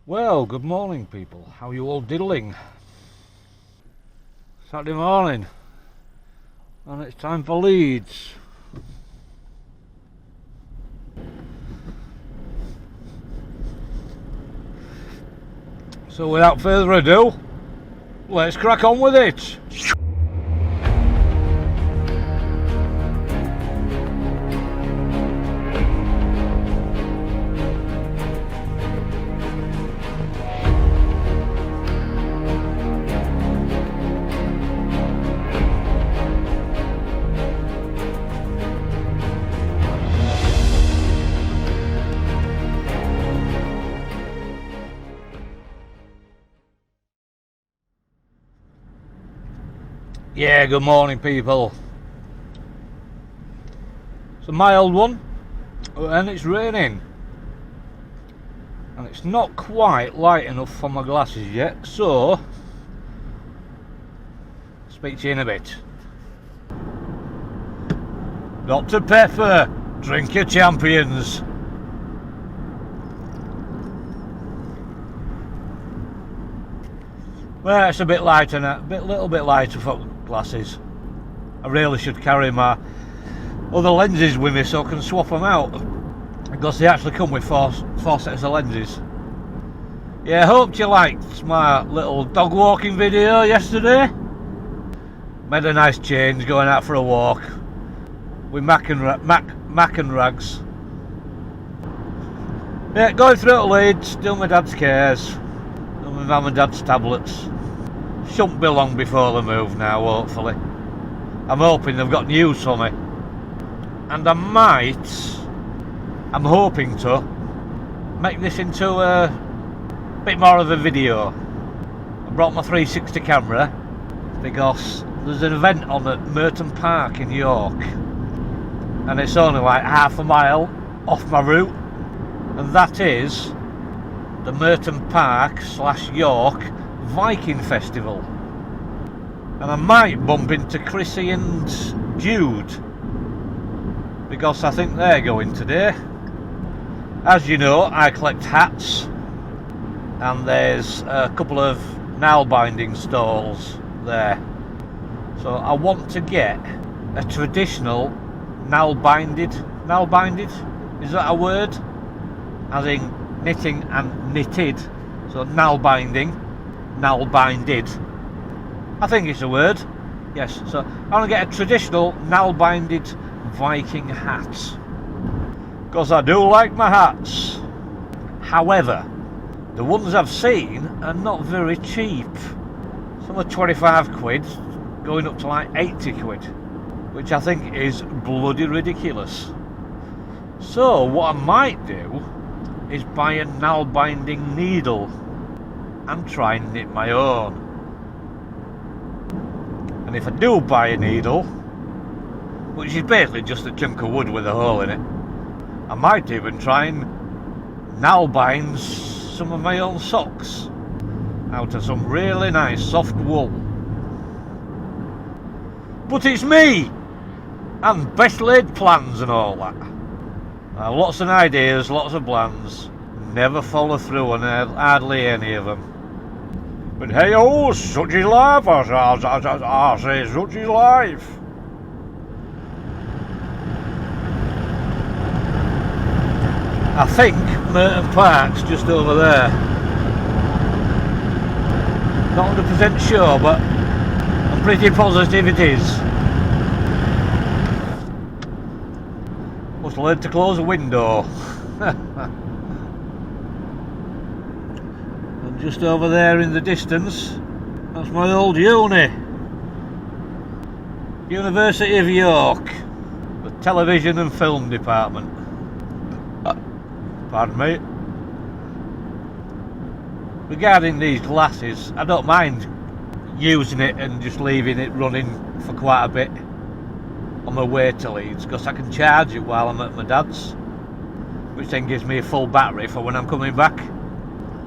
Well, good morning people, how are you all diddling? Saturday morning and it's time for Leeds. So without further ado, let's crack on with it. Yeah, good morning people. It's a mild one and it's raining and it's not quite light enough for my glasses yet, so speak to you in a bit. Dr. Pepper, drink your champions. Well, it's a bit lighter now, little bit lighter for glasses. I really should carry my other lenses with me so I can swap them out, because they actually come with four sets of lenses. Yeah, I hope you liked my little dog walking video yesterday. Made a nice change going out for a walk with Mac and Rags. Yeah, going through Leeds, doing my dad's cares, doing my mum and dad's tablets. Shouldn't be long before they move now, hopefully. I'm hoping they've got news for me. And I'm hoping to make this into a bit more of a video. I brought my 360 camera because there's an event on at Murton Park in York. And it's only like half a mile off my route. And that is the Murton Park / York Viking Festival, and I might bump into Chrissy and Jude because I think they're going today. As you know, I collect hats and there's a couple of nail binding stalls there, so I want to get a traditional nail binded, is that a word? As in knitting and knitted, so nail binded, I think it's a word, yes. So I want to get a traditional nail binded Viking hat because I do like my hats. However, the ones I've seen are not very cheap. Some are 25 quid going up to like 80 quid, which I think is bloody ridiculous. So what I might do is buy a nail binding needle and try and knit my own. And if I do buy a needle, which is basically just a chunk of wood with a hole in it, I might even try and nail bind some of my own socks out of some really nice soft wool. But it's me! And best laid plans and all that. Lots of ideas, lots of plans, never follow through on hardly any of them. But hey oh, such is life, I say, such is life. I think Murton Park's just over there. Not 100% sure, but I'm pretty positive it is. Must learn to close a window. And just over there in the distance, that's my old uni. University of York, the television and film department. Pardon me. Regarding these glasses, I don't mind using it and just leaving it running for quite a bit on my way to Leeds, because I can charge it while I'm at my dad's, which then gives me a full battery for when I'm coming back,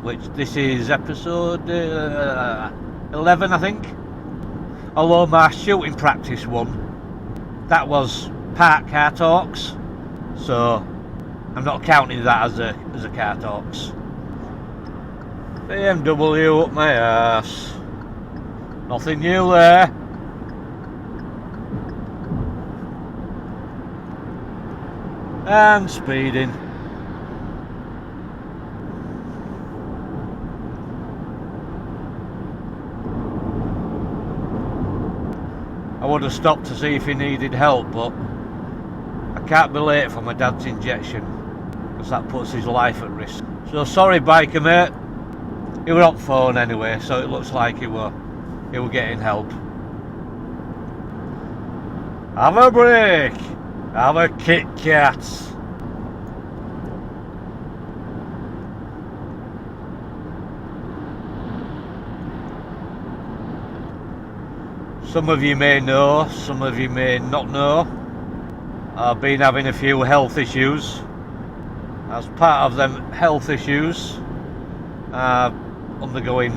which this is episode 11 I think. Although my shooting practice one, that was park car talks, so I'm not counting that as a car talks. BMW up my arse. Nothing new there. And speeding. I would have stopped to see if he needed help, but I can't be late for my dad's injection because that puts his life at risk. So sorry, biker mate. He were on phone anyway, so it looks like he were getting help. Have a break. Have a Kit Kat. Some of you may know, some of you may not know. I've been having a few health issues. As part of them health issues, undergoing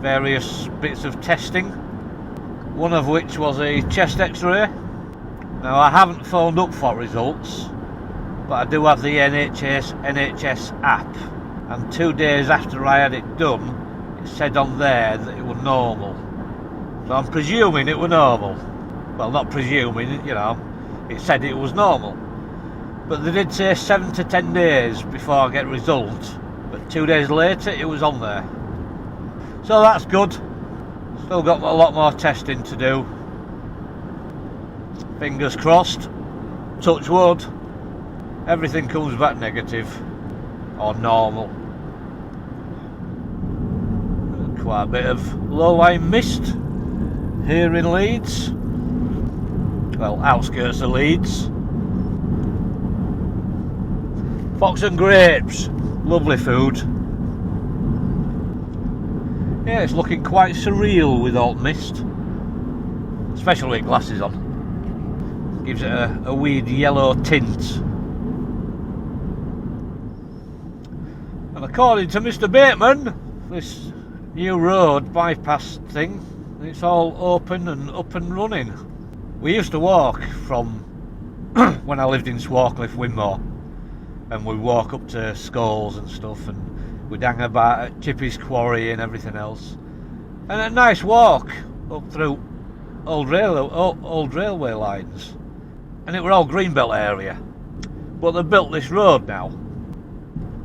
various bits of testing, one of which was a chest x-ray. Now I haven't phoned up for results, but I do have the NHS app, and 2 days after I had it done, it said on there that it was normal. So I'm presuming it was normal. Well, not presuming, you know, it said it was normal. But they did say 7 to 10 days before I get results, but 2 days later it was on there. So that's good. Still got a lot more testing to do. Fingers crossed, touch wood, everything comes back negative or normal. Quite a bit of low-lying mist here in Leeds. Well, outskirts of Leeds. Fox and grapes, lovely food. Yeah, it's looking quite surreal with all mist, especially with glasses on. Gives it a weird yellow tint. And according to Mr. Bateman, this new road bypass thing, it's all open and up and running. We used to walk from when I lived in Swarcliffe, Winmore, and we'd walk up to Scholes and stuff, and we'd hang about at Chippy's Quarry and everything else. And a nice walk up through old railway lines. And it were all Greenbelt area. But they built this road now,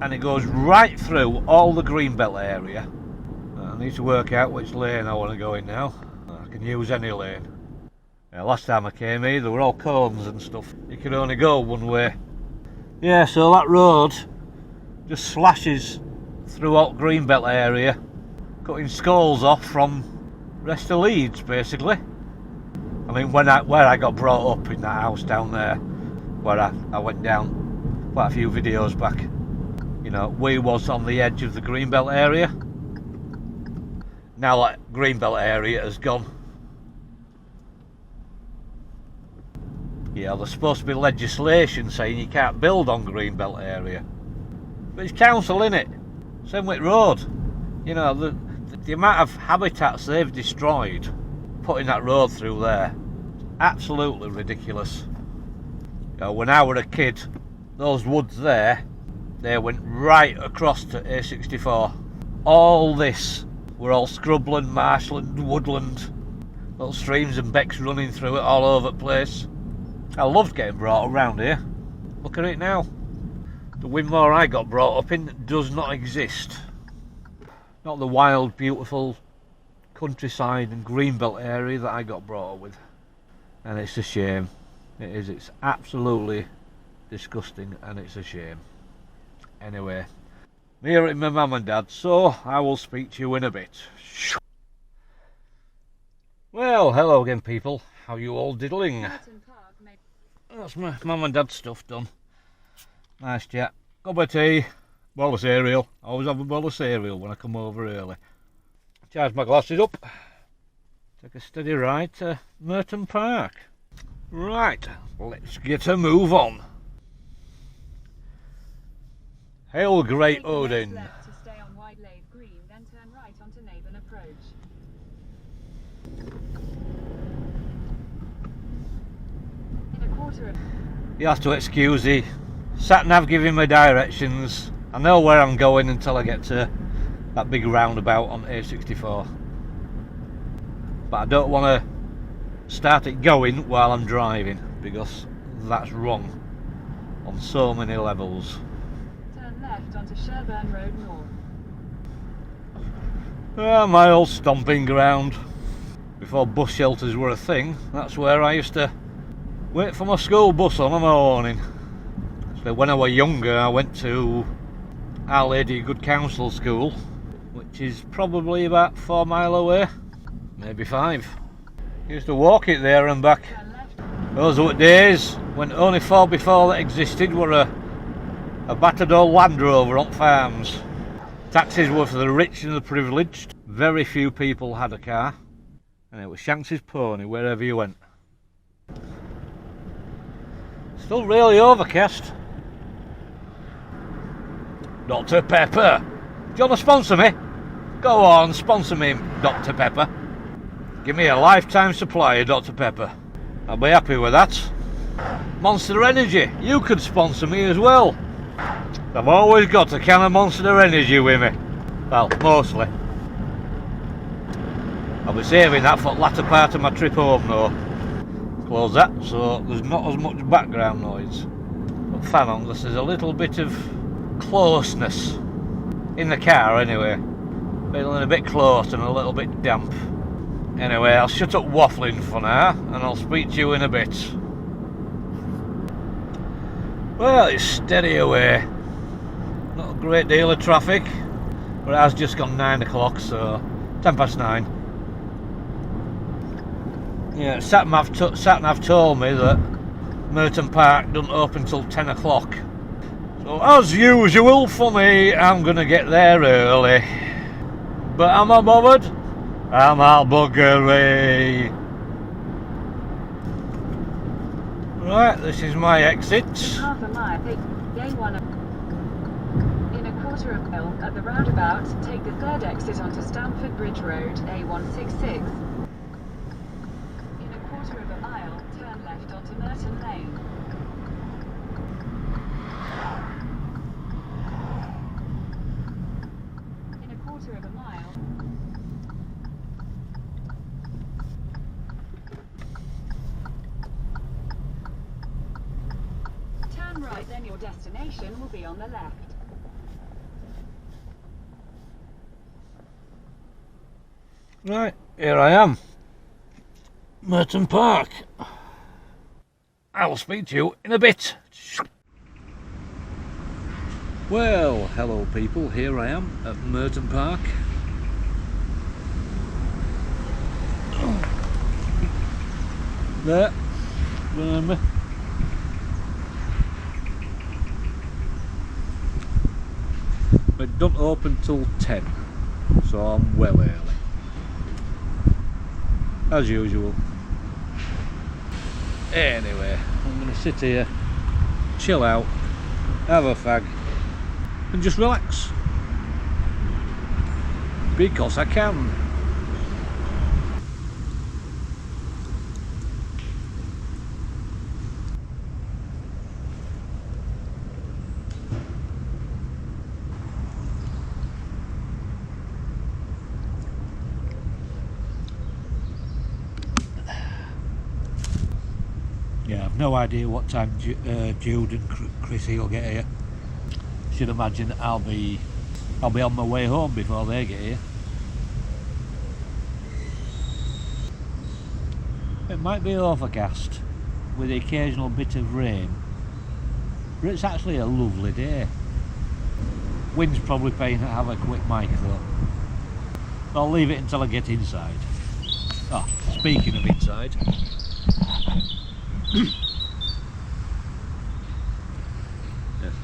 and it goes right through all the Greenbelt area. I need to work out which lane I want to go in now. I can use any lane. Yeah, last time I came here there were all cones and stuff. You could only go one way. Yeah, so that road just slashes through all Greenbelt area, cutting skulls off from rest of Leeds basically. I mean, where I got brought up in that house down there, where I went down quite a few videos back, you know, we was on the edge of the Greenbelt area. Now that Greenbelt area has gone. Yeah, there's supposed to be legislation saying you can't build on Greenbelt area. But it's council, innit? Same with road. You know, the amount of habitats they've destroyed putting that road through there, absolutely ridiculous. You know, when I was a kid, those woods there, they went right across to A64. All this were all scrubland, marshland, woodland, little streams and becks running through it all over the place. I loved getting brought around here. Look at it now. The Winmore I got brought up in does not exist. Not the wild, beautiful countryside and Greenbelt area that I got brought up with. And it's a shame. It is. It's absolutely disgusting and it's a shame. Anyway, I'm here with my mum and dad, so I will speak to you in a bit. Well, hello again people. How you all diddling? That's my mum and dad's stuff done. Nice chat. Cup of tea, bowl of cereal. I always have a bowl of cereal when I come over early. Charge my glasses up. Take a steady ride to Murton Park. Right, let's get a move on. Hail Great Odin. Left to stay on Whitelave Green, then turn right onto Naven Approach. In a quarter of... You have to excuse the sat nav giving me directions. I know where I'm going until I get to that big roundabout on A64. But I don't want to start it going while I'm driving, because that's wrong on so many levels. Turn left onto Sherburn Road North. My old stomping ground. Before bus shelters were a thing, that's where I used to wait for my school bus on a morning. So when I was younger, I went to Our Lady Good Counsel School, which is probably about 4 miles away, maybe 5. Used to walk it there and back. Those were days when only 4 before that existed were a battered old Land Rover on farms. Taxis were for the rich and the privileged. Very few people had a car, and it was Shanks's pony wherever you went. Still really overcast. Dr. Pepper, do you want to sponsor me? Go on, sponsor me, Dr. Pepper. Give me a lifetime supply of Dr. Pepper. I'll be happy with that. Monster Energy, you could sponsor me as well. I've always got a can of Monster Energy with me. Well, mostly. I'll be saving that for the latter part of my trip home though. Close that so there's not as much background noise. But fan on, this is a little bit of closeness. In the car anyway. Feeling a bit close and a little bit damp. Anyway, I'll shut up waffling for now and I'll speak to you in a bit. Well, it's steady away. Not a great deal of traffic, but it has just gone 9 o'clock, so 10 past 9. Yeah, Sat-nav told me that Murton Park doesn't open till 10 o'clock. So as usual for me, I'm going to get there early. But am I bothered? I'm all buggery. Right, this is my exit. Half a mile, take the A1 in a quarter of a mile at the roundabout. Take the third exit onto Stamford Bridge Road, A166. In a quarter of a mile, turn left onto Murton Lane. In a quarter of a mile. Turn right, then your destination will be on the left. Right, here I am. Murton Park. I will speak to you in a bit. Well, hello people, here I am at Murton Park. There, remember. It doesn't open till 10, so I'm well early. As usual. Anyway, I'm going to sit here, chill out, have a fag, and just relax. Because I can. Yeah, I've no idea what time Jude and Chrissy will get here. Should imagine that I'll be on my way home before they get here. It might be overcast with the occasional bit of rain, but it's actually a lovely day. Wind's probably paying to have a quick mic though. I'll leave it until I get inside. Oh, speaking of inside.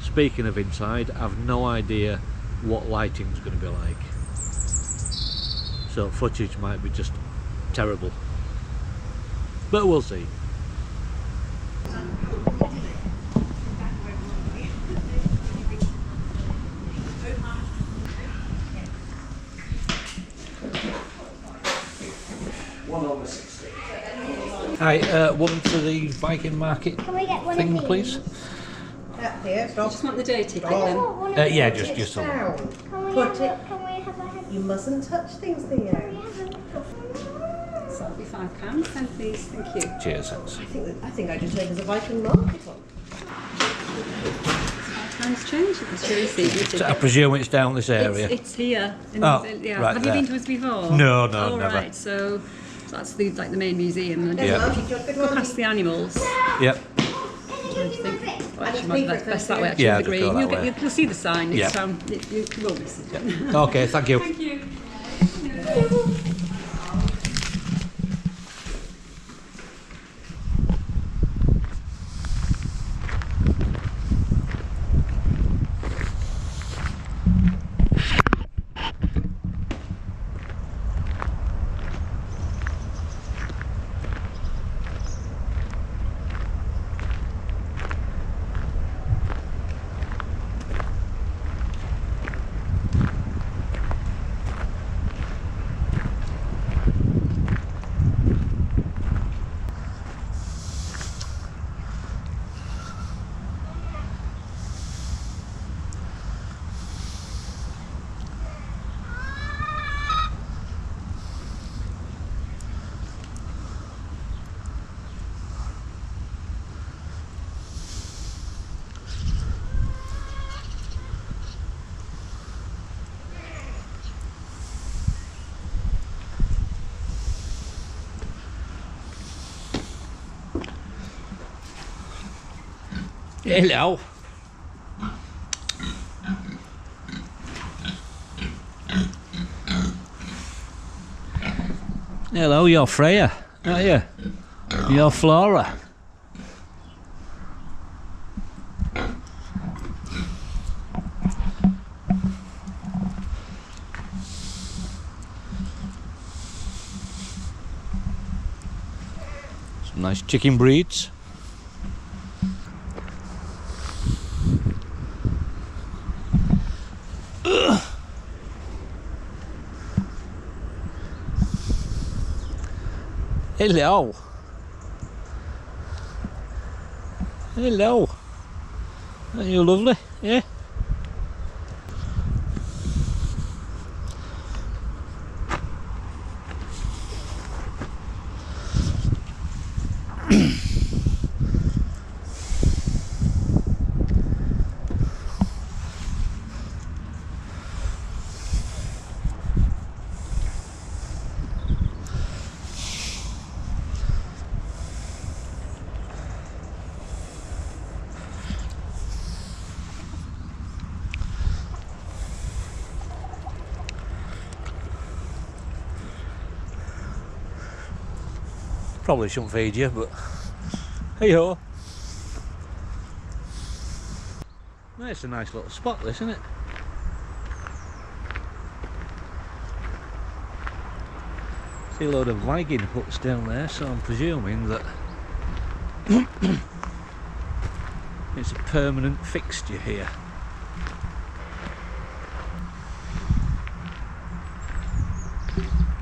Speaking of inside, I've no idea what lighting's going to be like, so footage might be just terrible, but we'll see. Hi, woman to the Viking Market thing, please. Here, You just want the dirty thing then? Yeah, just a one. put it. Can we You mustn't touch things, Theo. So that'll be £5 then, please. Thank you. Cheers, thanks. I think I just heard there's a Viking market on. £5 change. It's your receipt. So I presume it's down this area. It's here. Oh, yeah. right Have there. you been to us before? No, Oh, never. right. So that's the main museum. And Yeah. go past the animals. Yep. What do you think? Oh, actually, might be best that way. Actually, Yeah, the just green. go that way. You'll see the sign. Yeah. You won't miss it. Yep. Okay, thank you. Thank you. Hello. Hello, you're Freya, aren't you? You're Flora. Some nice chicken breeds. Hello. Hello. Aren't you lovely? Yeah. Probably shouldn't feed you, but hey ho. It's a nice little spot, this, isn't it? See a load of Viking huts down there, so I'm presuming that it's a permanent fixture here.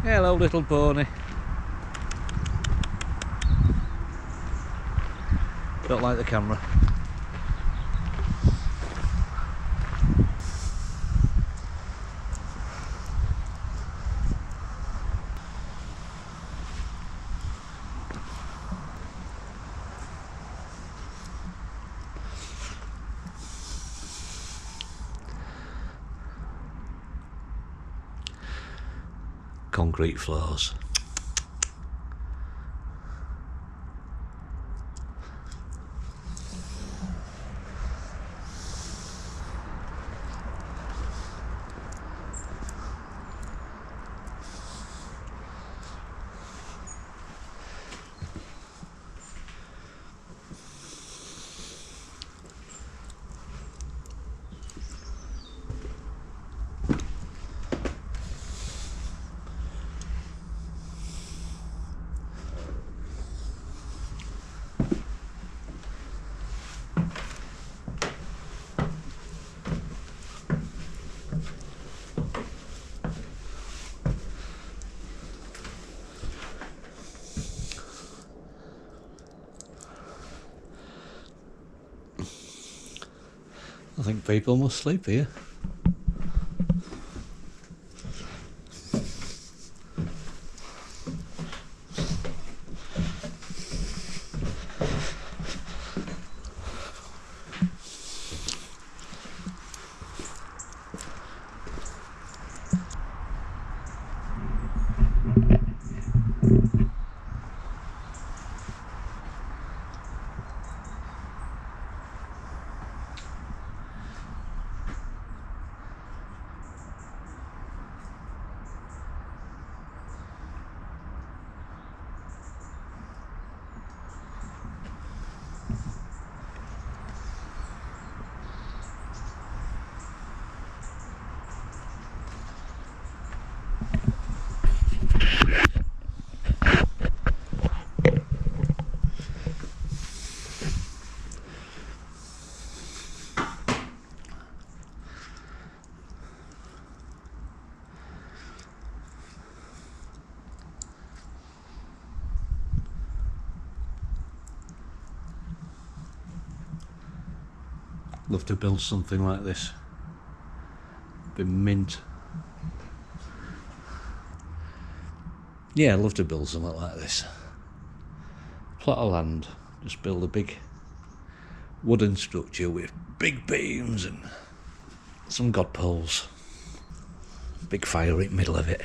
Hello, little pony. Don't like the camera. Concrete floors. I think people must sleep here. Love to build something like this. Be mint. Yeah, I'd love to build something like this. Plot of land, just build a big wooden structure with big beams and some god poles. Big fire in the middle of it.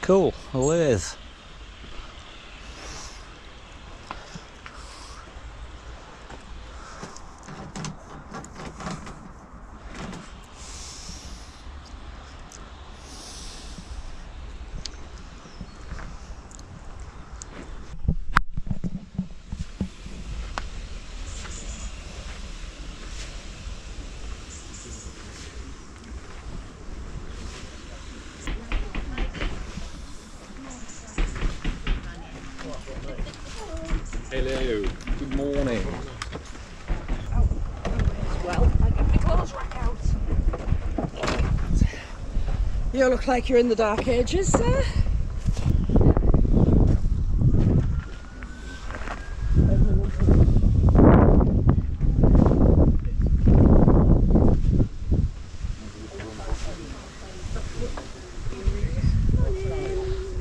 Cool, a lathe. Hello, good morning. Well, I get my clothes rack out. You look like you're in the dark ages, sir.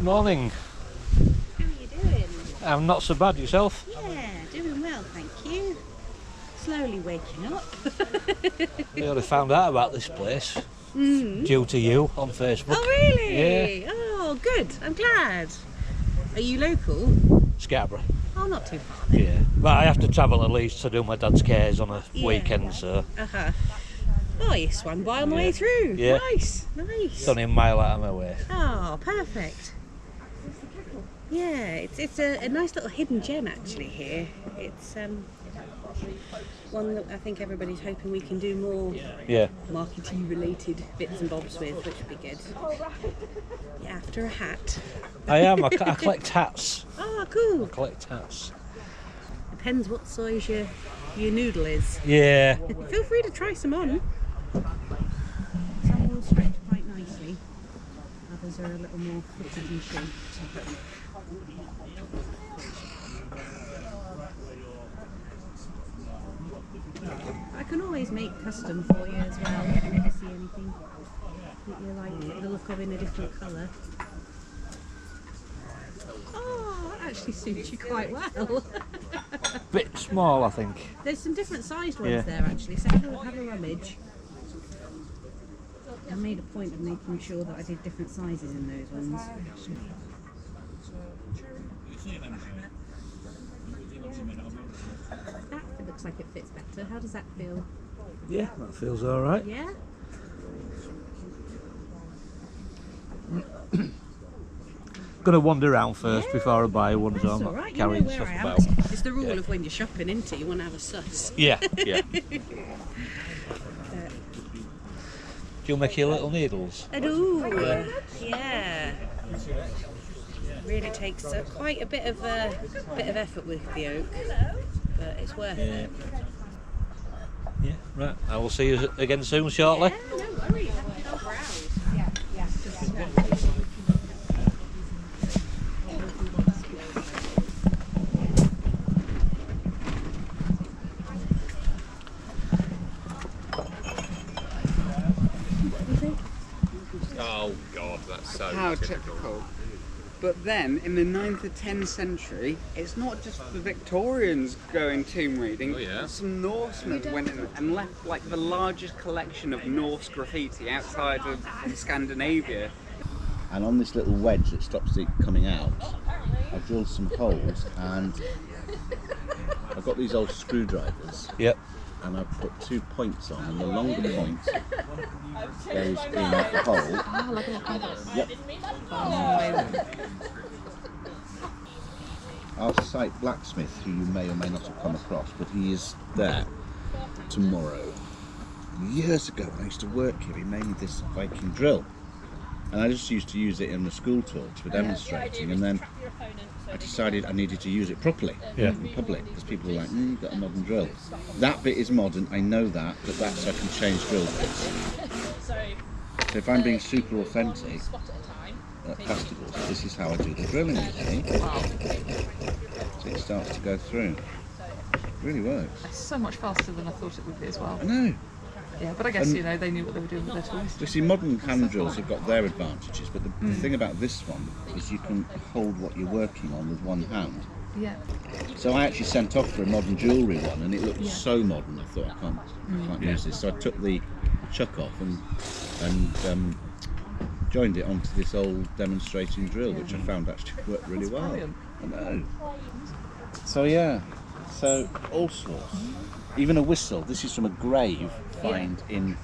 Morning. How are you doing? I'm not so bad, yourself? Yeah, doing well, thank you. Slowly waking up. I only found out about this place due to you on Facebook. Oh, really? Yeah. Oh, good. I'm glad. Are you local? Scarborough. Oh, not too far then. Yeah. But I have to travel at least to do my dad's cares on a Yeah. weekend, so Uh-huh. Oh, you swam by on the way through. Yeah. Nice, nice. it's only a mile out of my way. Oh, perfect. Yeah, it's a nice little hidden gem actually here. It's one that I think everybody's hoping we can do more Yeah. marketing related bits and bobs with, which would be good. You're after a hat. I am. I collect hats. Oh, cool. Collect hats. Depends what size your noodle is. Yeah. Feel free to try some on. Some will stretch quite nicely. Others are a little more fitted and shaped. I can always make custom for you as well if you ever see anything that you like the look of in a different colour. Oh, that actually suits you quite well. Bit small, I think. There's some different sized ones Yeah. there actually, so have a rummage. I made a point of making sure that I did different sizes in those ones. That looks like it fits better. How does that feel? Yeah, that feels all right. Yeah? Gonna wander around first before I buy one, so I'm That's not alright, you know carrying where stuff I am. about. It's the rule of when you're shopping, isn't it? You want to have a suss. Yeah, yeah. Do you make your little needles? I do. Yeah. Really takes quite a bit of effort with the oak, but it's worth it. Yeah, right. I will see you again soon, shortly. Yeah, no worries. Have a good old browse. Oh God, that's so How typical. typical. But then, in the 9th or 10th century, it's not just the Victorians going tomb reading. Oh, yeah. Some Norsemen went in and left like the largest collection of Norse graffiti outside of Scandinavia. And on this little wedge that stops it coming out, I've drilled some holes and I've got these old screwdrivers. Yep. And I've put 2 points on, and the longer point goes in the hole. Yep. Our site blacksmith, who you may or may not have come across, but he is there tomorrow. years ago when I used to work here, he made me this Viking drill. And I just used to use it in the school talks for demonstrating, and then I decided I needed to use it properly in public, because people were like, you've got a modern drill. That bit is modern, I know that, but that's I can change drill bits. So if I'm being super authentic at festivals, this is how I do the drilling, you see. So it starts to go through. It really works. It's so much faster than I thought it would be as well. I know. Yeah, but I guess, you know, they knew what they were doing with their toys. You see, modern hand drills have got their advantages, but the thing about this one is you can hold what you're working on with one hand. Yeah. So I actually sent off for a modern jewellery one, and it looked so modern, I thought, I can't use this. So I took the chuck off and joined it onto this old demonstrating drill, which I found actually worked really well. Brilliant. I know. So yeah, so all sorts. Even a whistle. This is from a grave find in,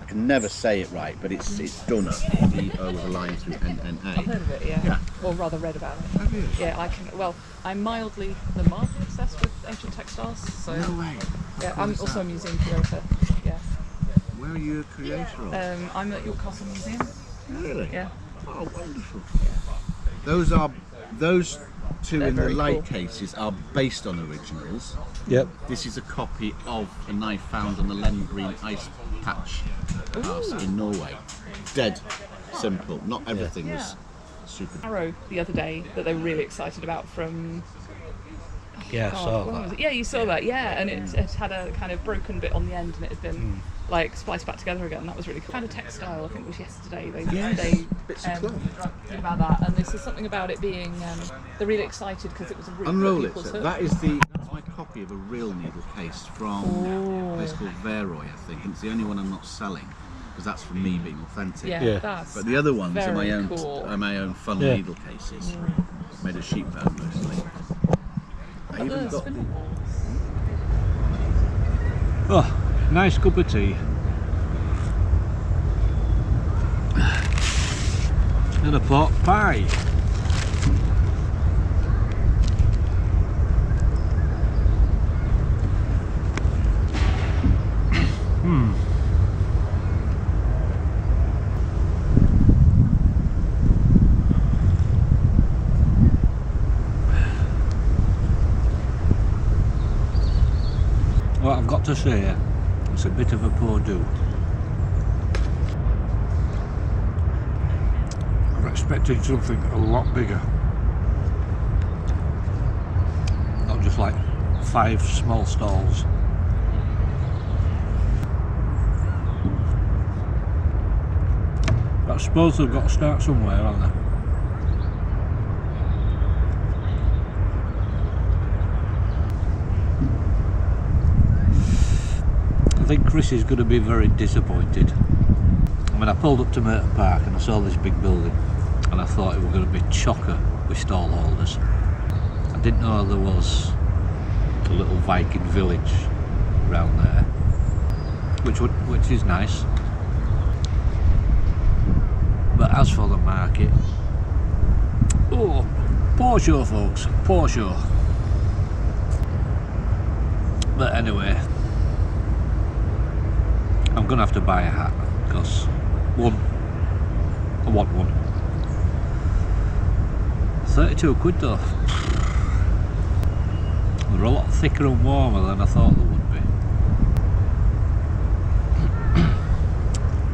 I can never say it right, but it's Dunner, D-O with a line through N-N-A. I've heard of it, yeah. Or rather read about it. Have you? Yeah, I'm mildly obsessed with ancient textiles, so... No way. Yeah, I'm also a museum curator, yeah. Where are you a creator of? I'm at York Castle Museum. Really? Yeah. Oh, wonderful. Those two in the very light cool. cases are based on originals. Yep. This is a copy of a knife found on the Len Green ice patch house in Norway. Dead simple. Not everything was super. Arrow the other day that they were really excited about from... Yeah, God, when so was it? Yeah, you saw that, yeah, and it had a kind of broken bit on the end and it had been like spliced back together again. That was really cool. Kind of textile, I think it was yesterday. They Bits of cloth. did about that, and this is something about it being they're really excited because it was a really Unroll it. people's So hook. that's my copy of a real needle case from a place called Veroy, I think. And it's the only one I'm not selling because that's for me being authentic. Yeah. That's But the other ones are my very own, cool. fun Yeah. needle cases, made of sheep bone mostly. I even got the, oh, nice cup of tea. And a pork pie. What I've got to say, it's a bit of a poor do. I'm expecting something a lot bigger. Not just like 5 small stalls. But I suppose they've got to start somewhere, haven't they? I think Chris is going to be very disappointed. I mean, I pulled up to Murton Park and I saw this big building and I thought it was going to be chocker with stall holders. I didn't know there was a little Viking village around there, which is nice. But as for the market, oh, poor show folks, poor show. But anyway, I'm gonna have to buy a hat because I want one. 32 quid though. They're a lot thicker and warmer than I thought they would be.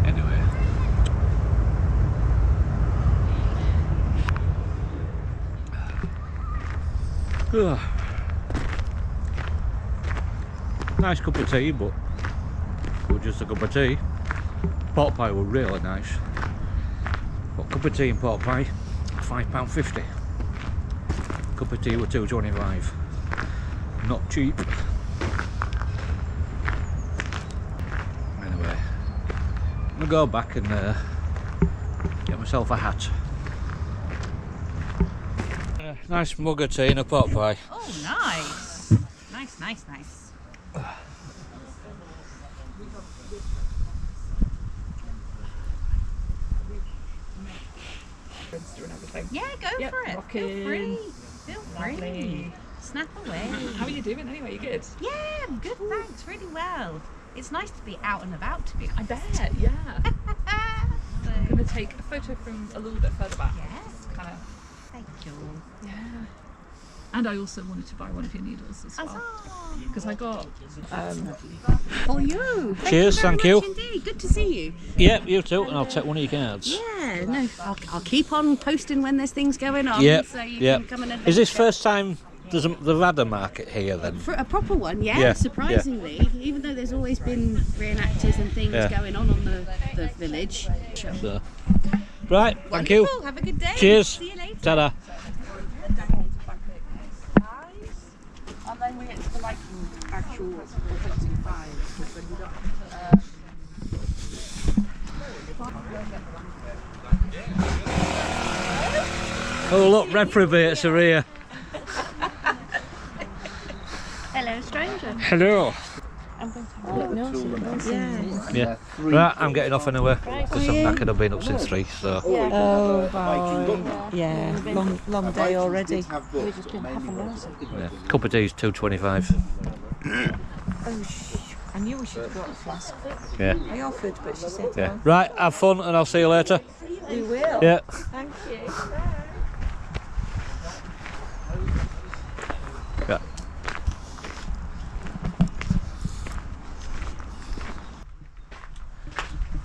Anyway. Nice cup of tea, but just a cup of tea. Pork pie were really nice. But cup of tea and pork pie, £5.50. Cup of tea were £2.25. Not cheap. Anyway, I'm gonna go back and get myself a hat. Nice mug of tea and a pork pie. Oh, nice. Nice, nice, nice. Yeah, go Yep, for it. rocking. Feel free. Feel free. Lovely. Snap away. How are you doing anyway? You good? Yeah, I'm good, thanks. Really well. It's nice to be out and about, to be honest. I bet, yeah. I'm going to take a photo from a little bit further back. Yes. Kind of. Thank you. Yeah. And I also wanted to buy one of your needles as well. Because I got... For you. Cheers, thank you. Very much indeed. Good to see you. Yep, you too, and I'll take one of your cards. Yeah, no, I'll keep on posting when there's things going on. Yep, So you yep. can come and adventure. Is this first time they've had a market here then? For a proper one, yeah, Yeah, surprisingly. Even though there's always been reenactors and things going on the village. So. Right, thank you. Wonderful, have a good day. Cheers. See you later. Ta-da. And then we get to the actual authentic Oh look, reprobates are here. Hello, stranger. Hello. I'm going to have a look now. Yeah. Right, I'm getting off anyway. Because I'm knackered, I've been up since 3, so. Oh, boy. Yeah, long day already. We're just going to have a nose. Yeah. Cup of tea's $2.25. Oh, I knew we should have got a flask. Yeah. I offered, but she said Yeah. no. Right, have fun and I'll see you later. We will. Yeah. Thank you. Yeah.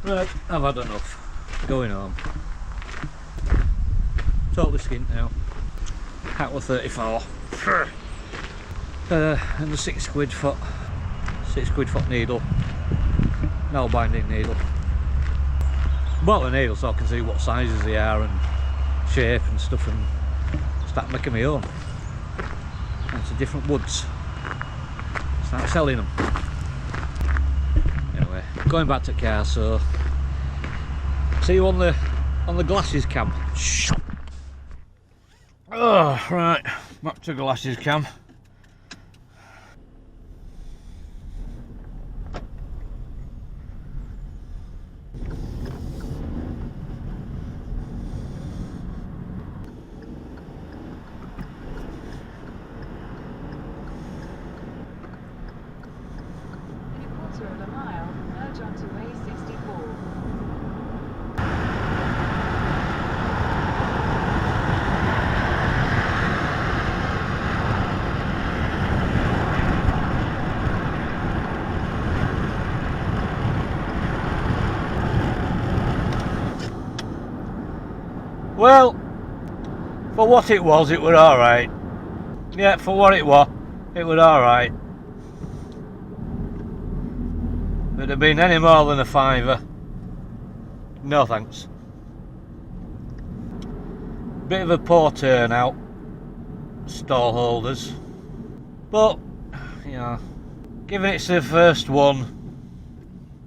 Right, I've had enough. Going home. Totally skint now. Hat was 34. And the £6 foot needle. No binding needle. Bought the needle so I can see what sizes they are and shape and stuff and start making my own. Into different woods. Start selling them. Anyway, going back to the car, so see you on the glasses cam. Oh, right, back to glasses cam. In a quarter of a mile, merge onto A64. Well, for what it was alright. Yeah, for what it was alright. If it had been any more than a £5, no thanks. Bit of a poor turnout, stall holders, but yeah, given it's the first one,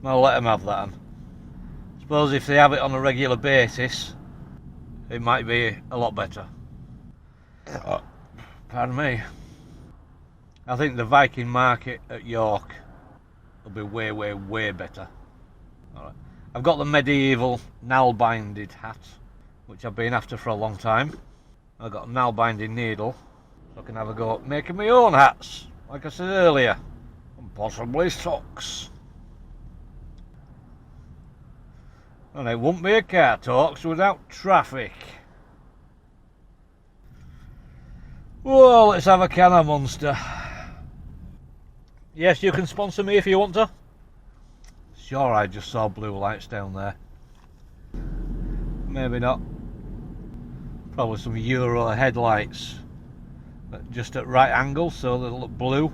I'll let them have that. Suppose if they have it on a regular basis, it might be a lot better. Pardon me. I think the Viking Market at York will be way better. Alright. I've got the medieval nail-binded hat, which I've been after for a long time. I've got a nail-binding needle, so I can have a go at making my own hats, like I said earlier, and possibly socks. And it wouldn't be a car talks without traffic. Well, let's have a can of Monster. Yes, you can sponsor me if you want to. Sure, I just saw blue lights down there. Maybe not. Probably some Euro headlights, but just at right angles so they look blue.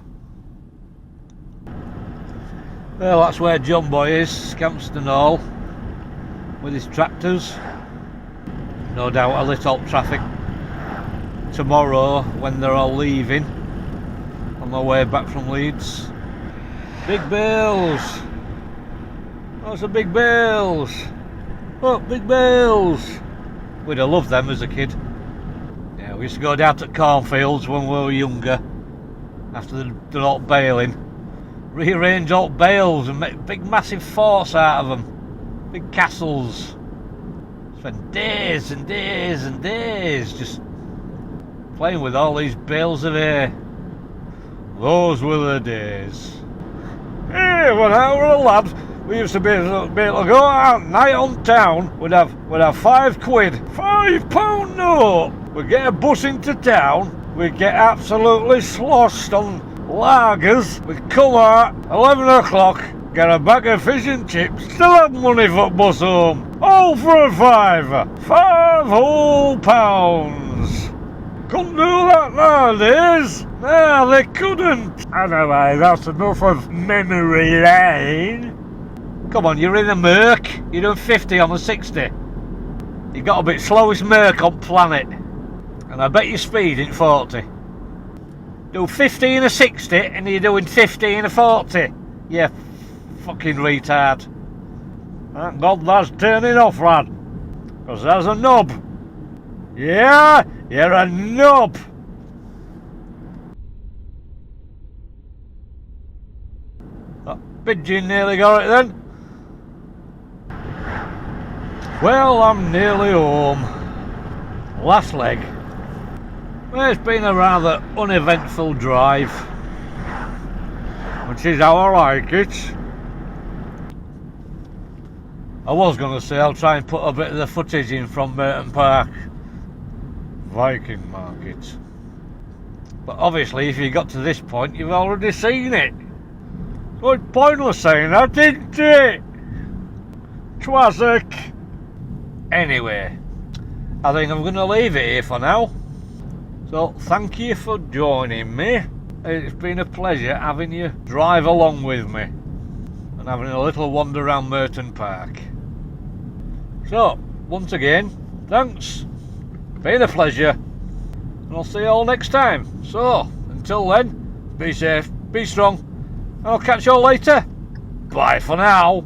Well, that's where John Boy is, Scampston Hall, with his tractors. No doubt a lit up traffic tomorrow when they're all leaving on their way back from Leeds. Big bales! Oh, some big bales! Oh, big bales! We'd have loved them as a kid. Yeah, we used to go down to cornfields when we were younger, after they're all baling, rearrange all bales and make big massive forts out of them, big castles. Spend days and days and days just playing with all these bales of hay. Those were the days. Hey, when I were a lad, we used to be able to go out night on town. We'd have £5, £5 note. We'd get a bus into town. We'd get absolutely sloshed on lagers. We'd come out 11 o'clock, get a bag of fish and chips, still have money for bus home. All for a £5. £5 whole pounds. Couldn't do that nowadays. No, they couldn't. Anyway, that's enough of memory lane. Come on, you're in a Merc. You're doing 50 on a 60. You got a bit slowest Merc on planet. And I bet you speed in 40. Do 50 in a 60 and you're doing 50 in a 40. Yeah, fucking retard. Thank God that's turning off, lad. Because there's a knob. Yeah, you're a knob. That pigeon nearly got it then. Well, I'm nearly home. Last leg. Well, it's been a rather uneventful drive, which is how I like it. I was going to say I'll try and put a bit of the footage in from Murton Park Viking Market. But obviously if you got to this point you've already seen it. So it's pointless saying that, isn't it? Twassock. Anyway, I think I'm going to leave it here for now. So thank you for joining me. It's been a pleasure having you drive along with me and having a little wander around Murton Park. So, once again, thanks. Been a pleasure. And I'll see you all next time. So, until then, be safe, be strong, and I'll catch you all later. Bye for now.